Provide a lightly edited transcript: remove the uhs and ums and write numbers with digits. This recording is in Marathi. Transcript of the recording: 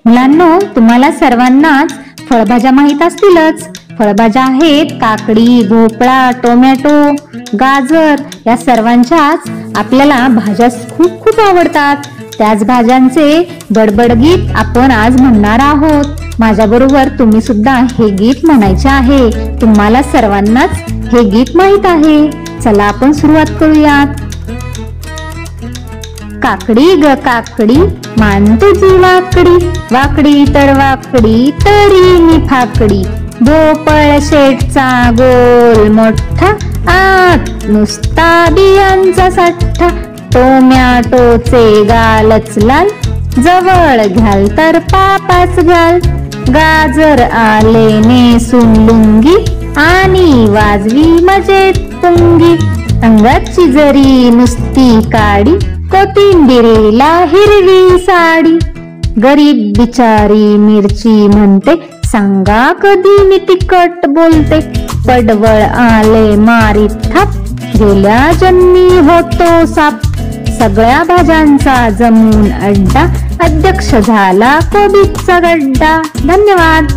मुलांनो, तुम्हाला सर्वांनाच फळभाज्या माहित असतीलच. फळभाज्या आहेत काकडी, भोपळा, टोमॅटो, गाजर या सर्वांच्याच आपल्याला भाज्या खूप खूप आवडतात. त्याच भाज्यांचे बडबड गीत आपण आज म्हणणार आहोत. माझ्या बरोबर तुम्ही सुद्धा हे गीत म्हणायचे आहे. तुम्हाला सर्वांनाच हे गीत माहित आहे. चला आपण सुरुवात करूयात. काकडी ग काकडी, मान तुझी वाकडी, वाकडी तर वाकडी तरी मी फाकडी. भोपळ शेटचा गोल मोठा, आत नुसता बियांचा साठा. टोमॅटोचे गालच लाल, जवळ घ्याल तर पापाच घाल. गाजर आले नेसून लुंगी, आणि वाजवी मजेत पुंगी. अंगाची जरी नुसती काडी, कोथिंबिरीला हिरवी साडी. गरीब बिचारी मिरची म्हणते, सांगा कधी मी तिखट बोलते. पडवळ आले मारीत थाप, गेल्या जन्मी होतो साप. सगळ्या भाज्यांचा जमून अड्डा, अध्यक्ष झाला कोबीचा गड्डा. धन्यवाद.